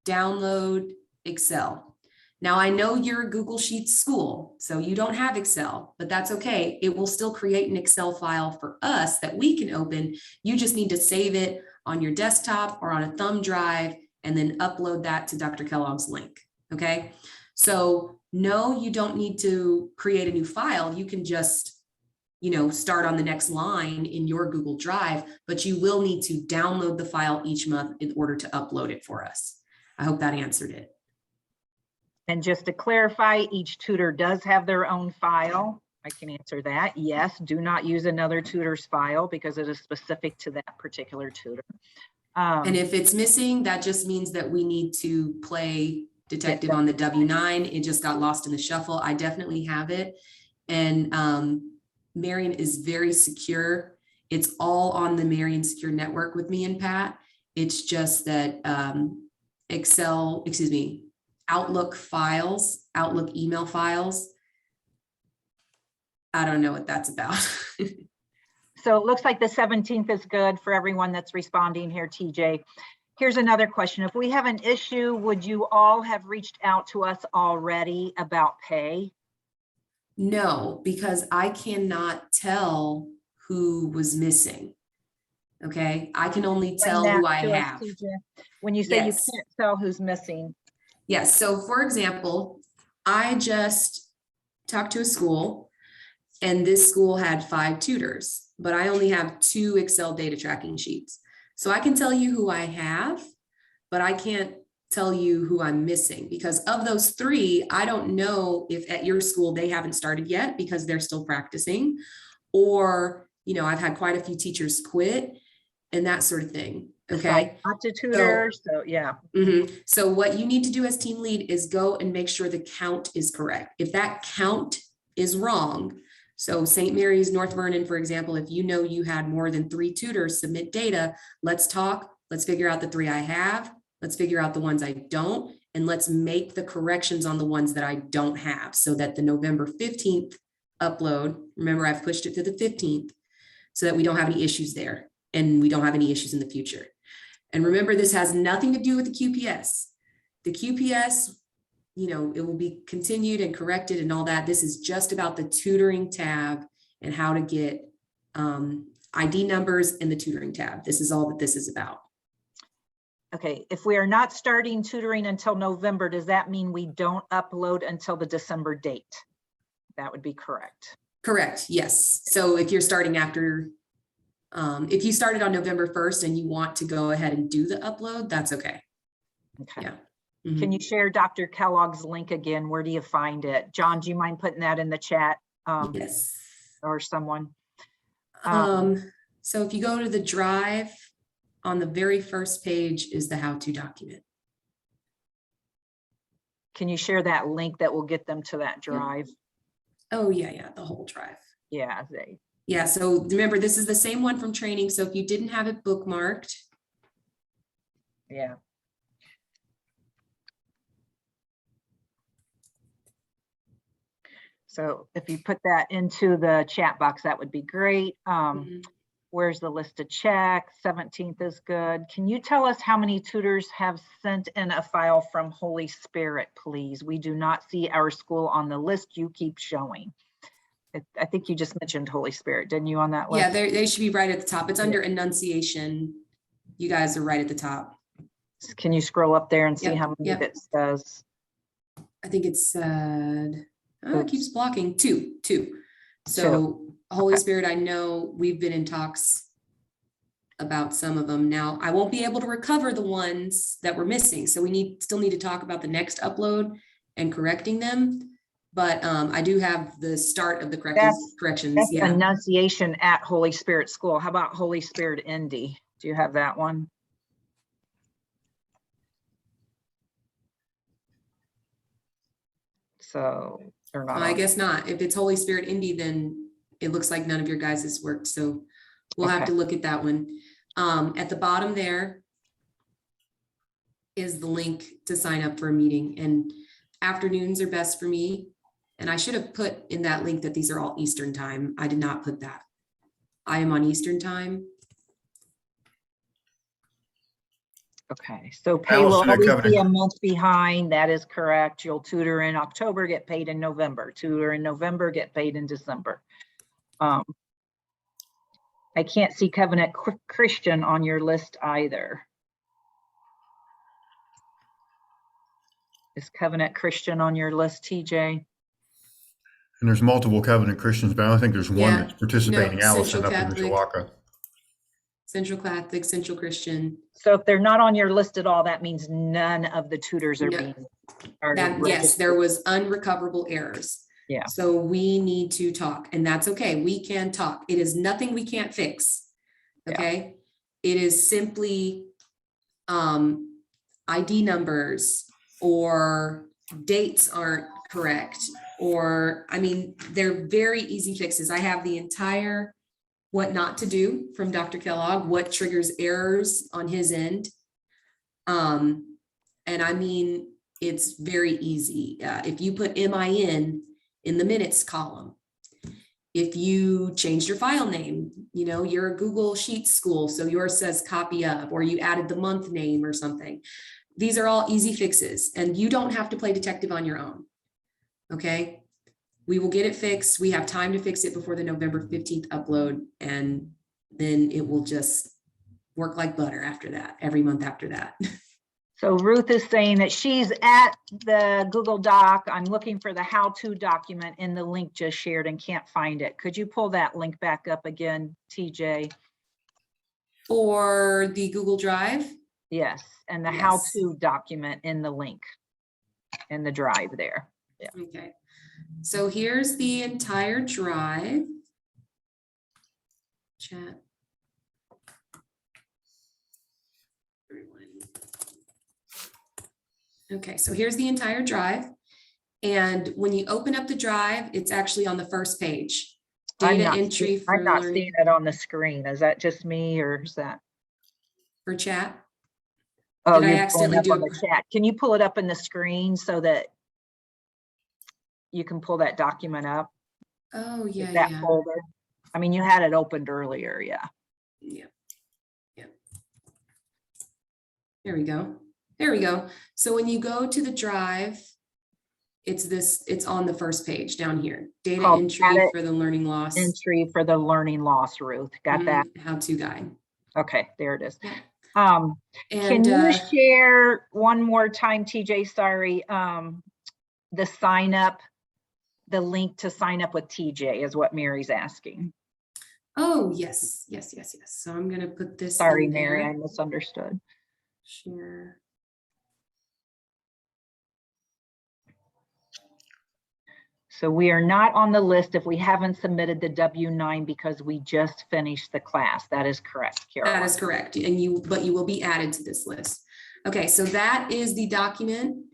Download, Excel. Now I know you're a Google Sheets school, so you don't have Excel, but that's okay. It will still create an Excel file for us that we can open. You just need to save it on your desktop or on a thumb drive and then upload that to Dr. Kellogg's link, okay? So no, you don't need to create a new file. You can just, start on the next line in your Google Drive, but you will need to download the file each month in order to upload it for us. I hope that answered it. And just to clarify, each tutor does have their own file. I can answer that. Yes, do not use another tutor's file because it is specific to that particular tutor. And if it's missing, that just means that we need to play detective on the W9. It just got lost in the shuffle. I definitely have it. And Marian is very secure. It's all on the Marian Secure Network with me and Pat. It's just that Outlook files, Outlook email files. I don't know what that's about. So it looks like the 17th is good for everyone that's responding here, TJ. Here's another question. If we have an issue, would you all have reached out to us already about pay? No, because I cannot tell who was missing. Okay, I can only tell who I have. When you say Yes. you can't tell who's missing. Yes, so for example, I just talked to a school and this school had 5 tutors, but I only have 2 Excel data tracking sheets. So I can tell you who I have, but I can't tell you who I'm missing because of those 3, I don't know if at your school they haven't started yet because they're still practicing, or, I've had quite a few teachers quit and that sort of thing. Okay. Not to tutors, so yeah. So what you need to do as team lead is go and make sure the count is correct. If that count is wrong, so St. Mary's, North Vernon, for example, if you had more than 3 tutors submit data, let's talk, let's figure out the 3 I have, let's figure out the ones I don't, and let's make the corrections on the ones that I don't have so that the November 15th upload, remember I've pushed it to the 15th so that we don't have any issues there and we don't have any issues in the future. And remember, this has nothing to do with the QPS. The QPS, it will be continued and corrected and all that. This is just about the tutoring tab and how to get ID numbers in the tutoring tab. This is all that this is about. Okay, if we are not starting tutoring until November, does that mean we don't upload until the December date? That would be correct. Correct, yes. So if you're starting after, if you started on November 1st and you want to go ahead and do the upload, that's okay. Okay. Yeah. Can you share Dr. Kellogg's link again? Where do you find it? John, do you mind putting that in the chat? Yes. Or someone? So if you go to the drive, on the very first page is the how-to document. Can you share that link that will get them to that drive? Oh, yeah, the whole drive. Yeah, Yeah, so remember, this is the same one from training. So if you didn't have it bookmarked. Yeah. So if you put that into the chat box, that would be great. Where's the list to check? 17th is good. Can you tell us how many tutors have sent in a file from Holy Spirit, please? We do not see our school on the list you keep showing. I think you just mentioned Holy Spirit, didn't you, on that list? Yeah, they should be right at the top. It's under Annunciation. You guys are right at the top. Can you scroll up there and see Yep, how many yep. that says? I think it said, oh, it Oops. keeps blocking, two. So Holy Okay. Spirit, I know we've been in talks about some of them. Now, I won't be able to recover the ones that we're missing. So we still need to talk about the next upload and correcting them. But I do have the start of the corrections. That's Yeah. Annunciation at Holy Spirit School. How about Holy Spirit Indy? Do you have that one? So they're not I on. guess not. If it's Holy Spirit Indy, then it looks like none of your guys' worked. So we'll have Okay. to look at that one. At the bottom there is the link to sign up for a meeting, and afternoons are best for me. And I should have put in that link that these are all Eastern time. I did not put that. I am on Eastern time. Okay, so pay will Allison, at always be Covenant. a month behind. That is correct. You'll tutor in October, get paid in November. Tutor in November, get paid in December. I can't see Covenant Christian on your list either. Is Covenant Christian on your list, TJ? And there's multiple Covenant Christians, but I don't think there's one Yeah. that's participating. No, Allison Central up in Catholic. Mishawaka. Central Catholic, Central Christian. So if they're not on your list at all, that means none of the tutors are No. being. Yes, there was unrecoverable errors. Yeah. So we need to talk, and that's okay. We can talk. It is nothing we can't fix. Okay. It is simply ID numbers or dates aren't correct, or I mean, they're very easy fixes. I have the entire what not to do from Dr. Kellogg, what triggers errors on his end. And I mean, it's very easy. If you put MIN in the minutes column, if you changed your file name, you know, you're a Google Sheets school, so yours says copy of, or you added the month name or something. These are all easy fixes, and you don't have to play detective on your own. Okay. We will get it fixed. We have time to fix it before the November 15th upload, and then it will just work like butter after that, every month after that. So Ruth is saying that she's at the Google Doc. I'm looking for the how-to document in the link just shared and can't find it. Could you pull that link back up again, TJ? For the Google Drive? Yes, and the Yes. how-to document in the link in the drive there. Yeah. Okay. So here's the entire drive. Chat. Okay, so here's the entire drive. And when you open up the drive, it's actually on the first page. Data entry for I'm not learning seeing it on the screen. Is that just me or is that? for chat. Oh, Did I you're pulling accidentally up do on it? the chat. Can you pull it up in the screen so that you can pull that document up? Oh, yeah, That yeah. folder. I mean, you had it opened earlier, yeah. Yeah. Yeah. There we go. There we go. So when you go to the drive, it's on the first page down here. Data Called entry data for the learning loss. Entry for the learning loss, Ruth. Got that? How-to guide. Okay, there it is. Yeah. Can And you share one more time, TJ, sorry, the sign up, the link to sign up with TJ is what Mary's asking. oh, yes. So I'm gonna put this Sorry, in Mary, I there. misunderstood. Share. So we are not on the list if we haven't submitted the W-9 because we just finished the class. That is correct, Carol. That is correct. And but you will be added to this list. Okay, so that is the document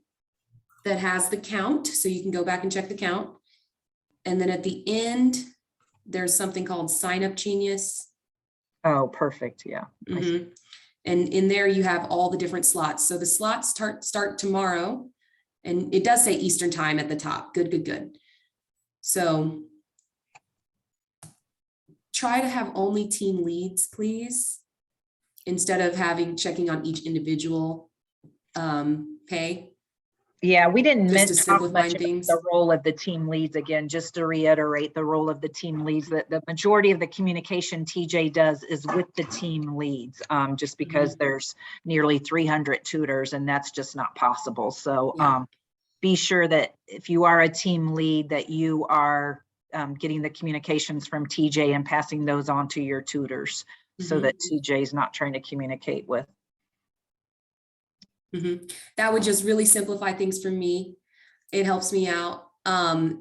that has the count. So you can go back and check the count. And then at the end, there's something called Sign Up Genius. Oh, perfect, yeah. I see. Mhm. And in there you have all the different slots. So the slots start tomorrow, and it does say Eastern time at the top. Good. So try to have only team leads, please, instead of checking on each individual pay. Yeah, we didn't Just to talk simplify much about things. the role of the team leads. Again, just to reiterate the role of the team leads, that the majority of the communication TJ does is with the team leads, just because there's nearly 300 tutors and that's just not possible. So Yeah. be sure that if you are a team lead, that you are getting the communications from TJ and passing those on to your tutors so that TJ is not trying to communicate with. That would just really simplify things for me. It helps me out.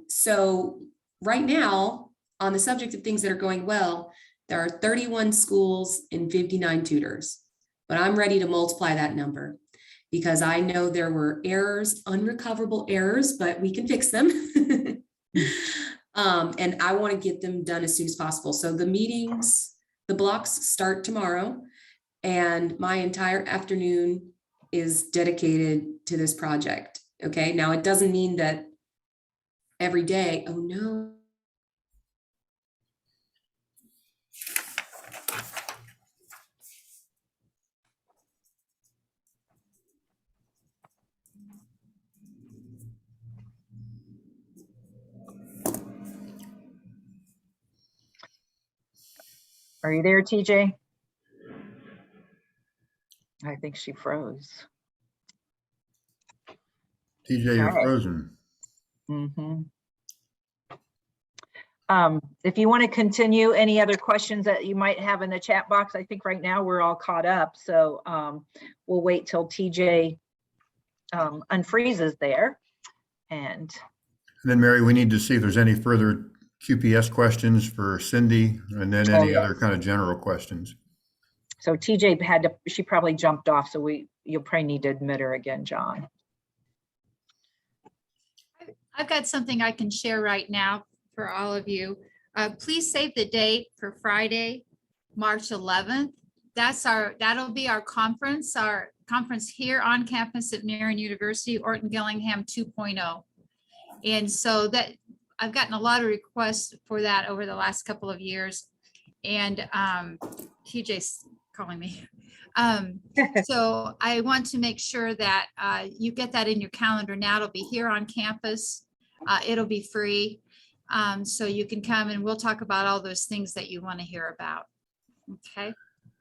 So right now, on the subject of things that are going well, there are 31 schools and 59 tutors, but I'm ready to multiply that number because I know there were errors, unrecoverable errors, but we can fix them. And I want to get them done as soon as possible. So the meetings, the blocks start tomorrow, and my entire afternoon is dedicated to this project. Okay, now it doesn't mean that every day, oh no. Are you there, TJ? I think she froze. TJ, you're All right. frozen. If you want to continue, any other questions that you might have in the chat box, I think right now we're all caught up. So we'll wait till TJ unfreezes there. And then Mary, we need to see if there's any further QPS questions for Cindy, and then any other kind of general questions. So TJ she probably jumped off. So you'll probably need to admit her again, John. I've got something I can share right now for all of you. Please save the date for Friday, March 11th. That'll be our conference here on campus at Marian University, Orton Gillingham 2.0. And so that I've gotten a lot of requests for that over the last couple of years. And TJ's calling me. So I want to make sure that you get that in your calendar now. It'll be here on campus. It'll be free. So you can come and we'll talk about all those things that you want to hear about. Okay.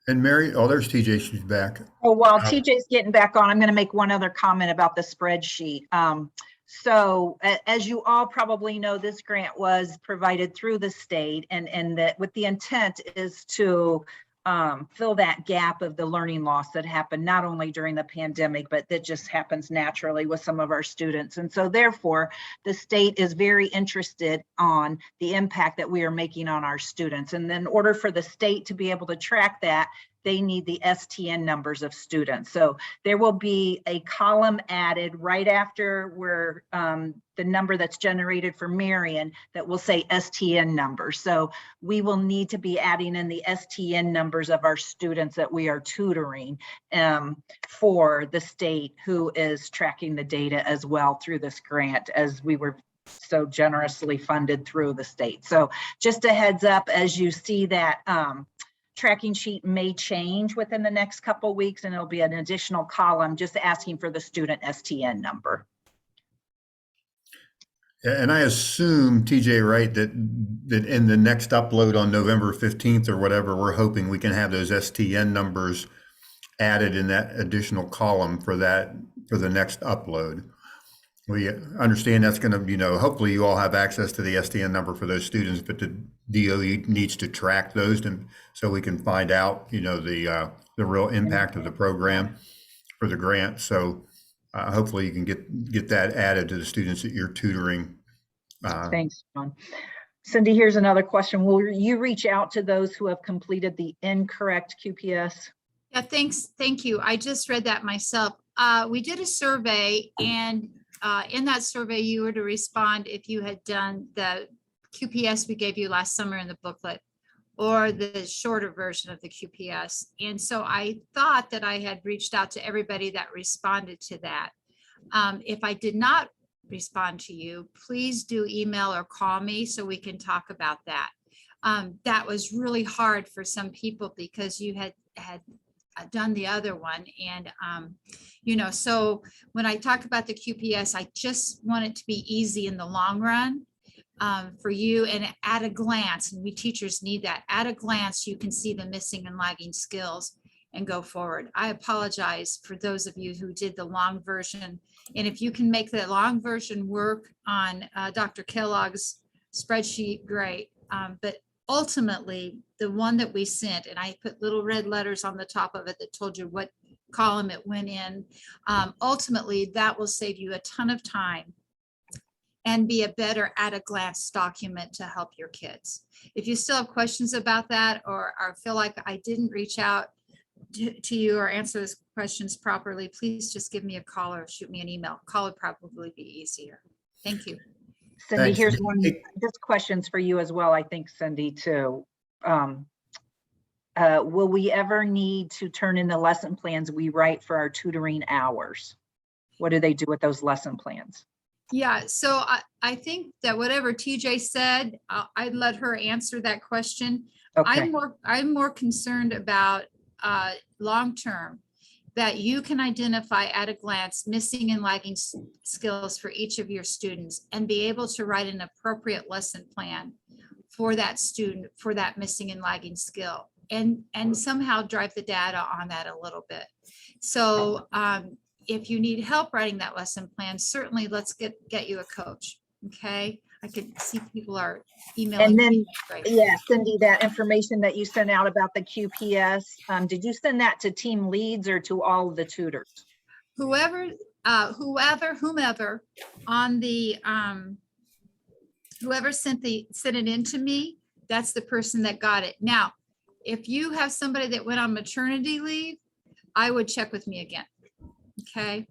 And Mary, oh, there's TJ, she's back. Oh, while TJ's getting back on, I'm going to make one other comment about the spreadsheet. So as you all probably know, this grant was provided through the state, and that with the intent is to fill that gap of the learning loss that happened not only during the pandemic, but that just happens naturally with some of our students. And so therefore, the state is very interested on the impact that we are making on our students. And in order for the state to be able to track that, they need the STN numbers of students. So there will be a column added right after where the number that's generated for Marian that will say STN numbers. So we will need to be adding in the STN numbers of our students that we are tutoring for the state, who is tracking the data as well through this grant, as we were so generously funded through the state. So just a heads up, as you see that tracking sheet may change within the next couple of weeks, and it'll be an additional column just asking for the student STN number. And I assume, TJ, right, that in the next upload on November 15th or whatever, we're hoping we can have those STN numbers added in that additional column for the next upload. We understand that's going to, hopefully you all have access to the STN number for those students, but the DOE needs to track those so we can find out, the real impact of the program for the grant. So hopefully you can get that added to the students that you're tutoring. Thanks, John. Cindy, here's another question. Will you reach out to those who have completed the incorrect QPS? Yeah, thanks. Thank you. I just read that myself. We did a survey, and in that survey, you were to respond if you had done the QPS we gave you last summer in the booklet, or the shorter version of the QPS. And so I thought that I had reached out to everybody that responded to that. If I did not respond to you, please do email or call me so we can talk about that. that was really hard for some people because you had done the other one. And, so when I talk about the QPS, I just want it to be easy in the long run for you, and at a glance, and we teachers need that. At a glance, you can see the missing and lagging skills and go forward. I apologize for those of you who did the long version. And if you can make the long version work on Dr. Kellogg's spreadsheet, great. But ultimately, the one that we sent, and I put little red letters on the top of it that told you what column it went in. Ultimately, that will save you a ton of time and be a better at a glance document to help your kids. If you still have questions about that, or feel like I didn't reach out to you or answer those questions properly, please just give me a call or shoot me an email. Call would probably be easier. Thank you. Cindy, Thanks. here's one, this question's for you as well, I think, Cindy, too. Will we ever need to turn in the lesson plans we write for our tutoring hours? What do they do with those lesson plans? Yeah, so I think that whatever TJ said, I'd let her answer that question. Okay, I'm more concerned about long-term, that you can identify at a glance missing and lagging skills for each of your students and be able to write an appropriate lesson plan for that student, for that missing and lagging skill, and somehow drive the data on that a little bit. So if you need help writing that lesson plan, certainly let's get you a coach. Okay, I could see people are emailing. and then, me. Right. yeah, Cindy, that information that you sent out about the QPS, did you send that to team leads or to all of the tutors? Whomever on the, whoever sent it in to me, that's the person that got it. Now, if you have somebody that went on maternity leave, I would check with me again. Okay.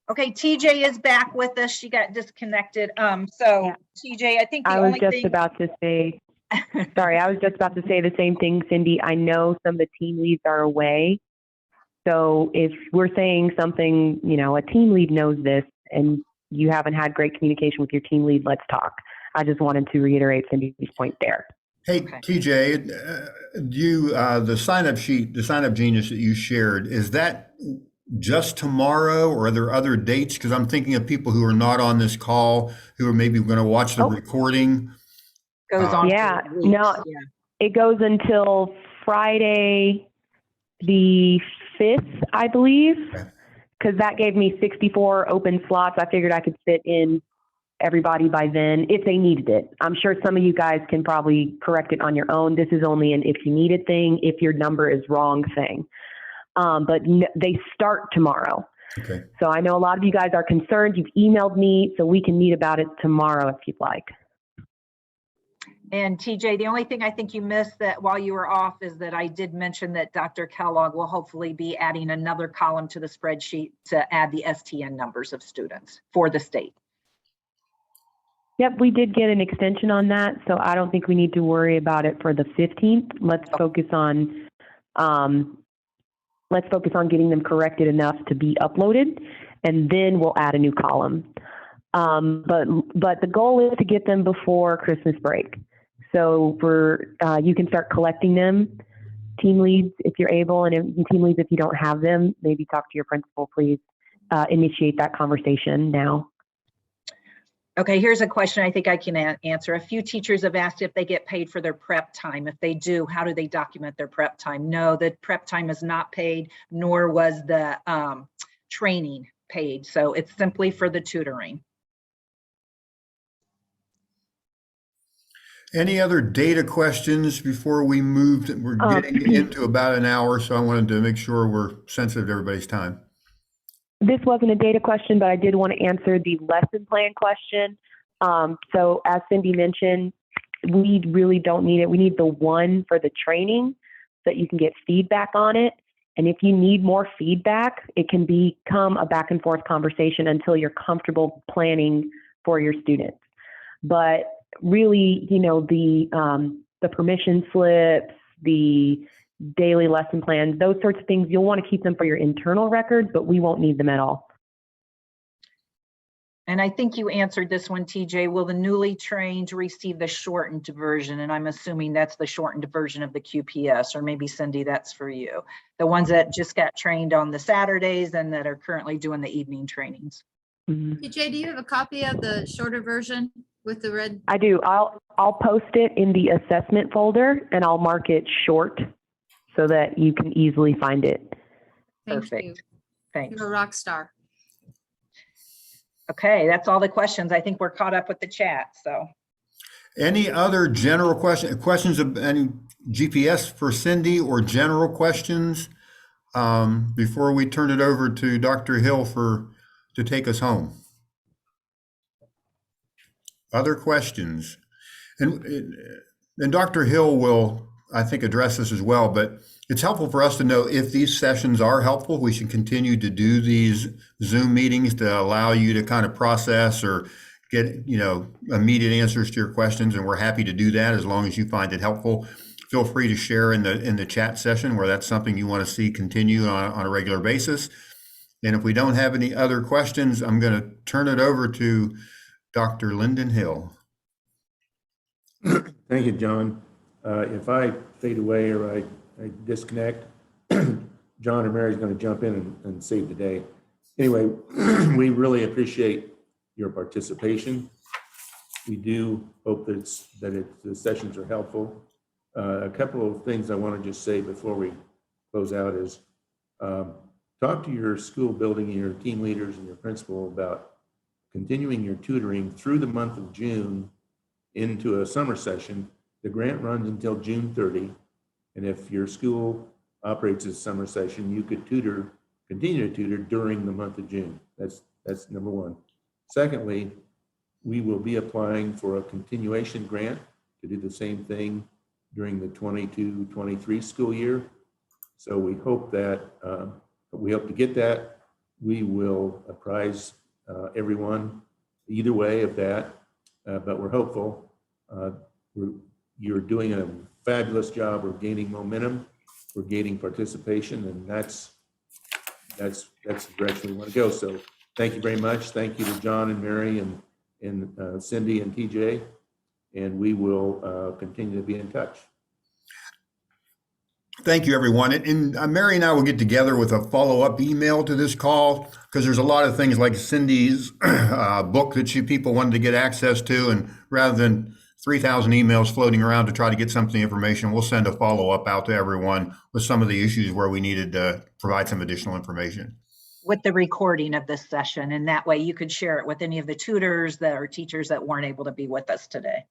Okay, TJ is back with us. She got disconnected. So TJ, I think the I was only just thing. about to say, sorry, I was just about to say the same thing, Cindy. I know some of the team leads are away. So if we're saying something, a team lead knows this and you haven't had great communication with your team lead, let's talk. I just wanted to reiterate Cindy's point there. Hey, Okay. TJ, the sign-up sheet, the sign-up genius that you shared, is that just tomorrow, or are there other dates? Because I'm thinking of people who are not on this call, who are maybe going to watch the recording. Goes on. Yeah, for weeks. no, it goes until Friday the 5th, I believe, because that gave me 64 open slots. I figured I could fit in everybody by then if they needed it. I'm sure some of you guys can probably correct it on your own. This is only an if you need it thing, if your number is wrong thing. But they start tomorrow. Okay. So I know a lot of you guys are concerned. You've emailed me, so we can meet about it tomorrow if you'd like. And TJ, the only thing I think you missed that while you were off is that I did mention that Dr. Kellogg will hopefully be adding another column to the spreadsheet to add the STN numbers of students for the state. Yep, we did get an extension on that, so I don't think we need to worry about it for the 15th. Let's focus on getting them corrected enough to be uploaded, and then we'll add a new column. But the goal is to get them before Christmas break. So you can start collecting them, team leads if you're able, and team leads if you don't have them, maybe talk to your principal, please. Initiate that conversation now. Okay, here's a question I think I can answer. A few teachers have asked if they get paid for their prep time. If they do, how do they document their prep time? No, the prep time is not paid, nor was the training paid. So it's simply for the tutoring. Any other data questions before we move? We're getting into about an hour, so I wanted to make sure we're sensitive to everybody's time. This wasn't a data question, but I did want to answer the lesson plan question. So as Cindy mentioned, we really don't need it. We need the one for the training so that you can get feedback on it. And if you need more feedback, it can become a back and forth conversation until you're comfortable planning for your students. But really, the permission slips, the daily lesson plans, those sorts of things, you'll want to keep them for your internal records, but we won't need them at all. And I think you answered this one, TJ. Will the newly trained receive the shortened version? And I'm assuming that's the shortened version of the QPS, or maybe Cindy, that's for you. The ones that just got trained on the Saturdays and that are currently doing the evening trainings. TJ, do you have a copy of the shorter version with the red? I do. I'll post it in the assessment folder and I'll mark it short so that you can easily find it. Thank Perfect. you. Thanks. You're a rock star. Okay, that's all the questions. I think we're caught up with the chat, so. Any other general questions of any GPS for Cindy, or general questions before we turn it over to Dr. Hill to take us home? Other questions? And Dr. Hill will, I think, address this as well, but it's helpful for us to know if these sessions are helpful. We should continue to do these Zoom meetings to allow you to kind of process or get, immediate answers to your questions. And we're happy to do that as long as you find it helpful. Feel free to share in the chat session where that's something you want to see continue on a regular basis. And if we don't have any other questions, I'm going to turn it over to Dr. Lyndon Hill. Thank you, John. If I fade away or I disconnect, John or Mary's going to jump in and save the day. Anyway, we really appreciate your participation. We do hope that the sessions are helpful. A couple of things I want to just say before we close out is talk to your school building and your team leaders and your principal about continuing your tutoring through the month of June into a summer session. The grant runs until June 30. And if your school operates as a summer session, you could continue to tutor during the month of June. That's number one. Secondly, we will be applying for a continuation grant to do the same thing during the 22-23 school year. So we hope to get that. We will apprise everyone either way of that, but we're hopeful. You're doing a fabulous job. We're gaining momentum. We're gaining participation, and that's the direction we want to go. So thank you very much. Thank you to John and Mary and Cindy and TJ, and we will continue to be in touch. Thank you, everyone. And Mary and I will get together with a follow-up email to this call, because there's a lot of things like Cindy's book that people wanted to get access to, and rather than 3,000 emails floating around to try to get some of the information, we'll send a follow-up out to everyone with some of the issues where we needed to provide some additional information. With the recording of this session, and that way you could share it with any of the tutors or teachers that weren't able to be with us today.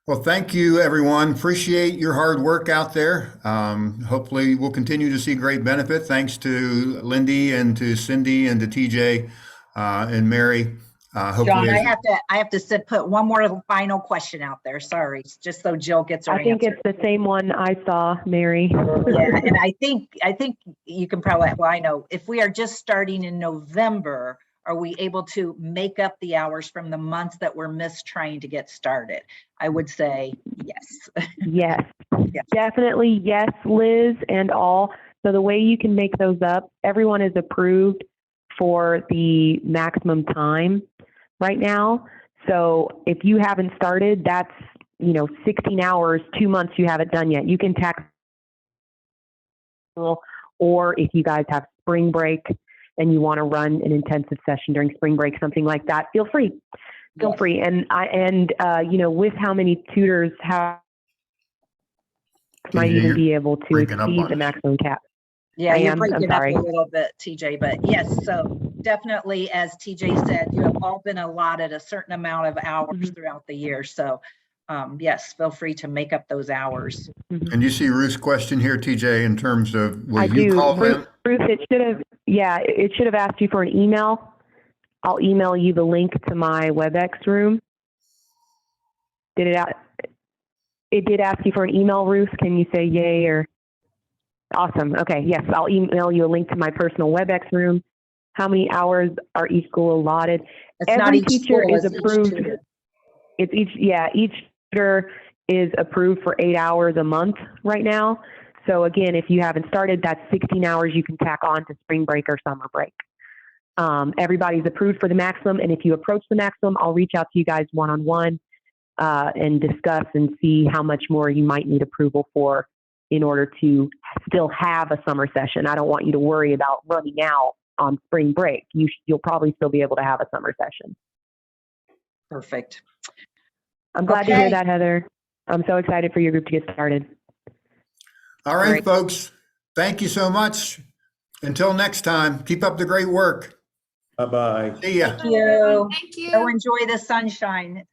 Well, thank you, everyone. Appreciate your hard work out there. Hopefully we'll continue to see great benefit. Thanks to Lindy and to Cindy and to TJ and Mary. John, I have to put one more final question out there. Sorry, just so Jill gets her I think answer. it's the same one I saw, Mary. Yeah, and I think you can probably, well, I know if we are just starting in November, are we able to make up the hours from the months that we're missed trying to get started? I would say yes. Yes, Yes. definitely yes, Liz and all. So the way you can make those up, everyone is approved for the maximum time right now. So if you haven't started, that's 16 hours, 2 months you haven't done yet. You can tack, or if you guys have spring break and you want to run an intensive session during spring break, something like that, feel free. Feel free. And with how many tutors have, might even be able to exceed the maximum cap. Yeah, you're breaking up a little bit, TJ, but yes, so definitely, as TJ said, you have all been allotted a certain amount of hours throughout the year. So yes, feel free to make up those hours. And you see Ruth's question here, TJ, in terms of, will you call them? Ruth, it should have asked you for an email. I'll email you the link to my WebEx room. It did ask you for an email, Ruth. Can you say yay or? Awesome. Okay. Yes, I'll email you a link to my personal WebEx room. How many hours are each school allotted? Every teacher is approved. It's each tutor is approved for 8 hours a month right now. So again, if you haven't started, that's 16 hours you can tack on to spring break or summer break. Everybody's approved for the maximum, and if you approach the maximum, I'll reach out to you guys one-on-one and discuss and see how much more you might need approval for in order to still have a summer session. I don't want you to worry about running out on spring break. You'll probably still be able to have a summer session. Perfect. I'm glad to Okay. hear that, Heather. I'm so excited for your group to get started. All right, Great. folks. Thank you so much. Until next time, keep up the great work. Bye-bye. See ya. Thank you. Thank you. Go enjoy the sunshine.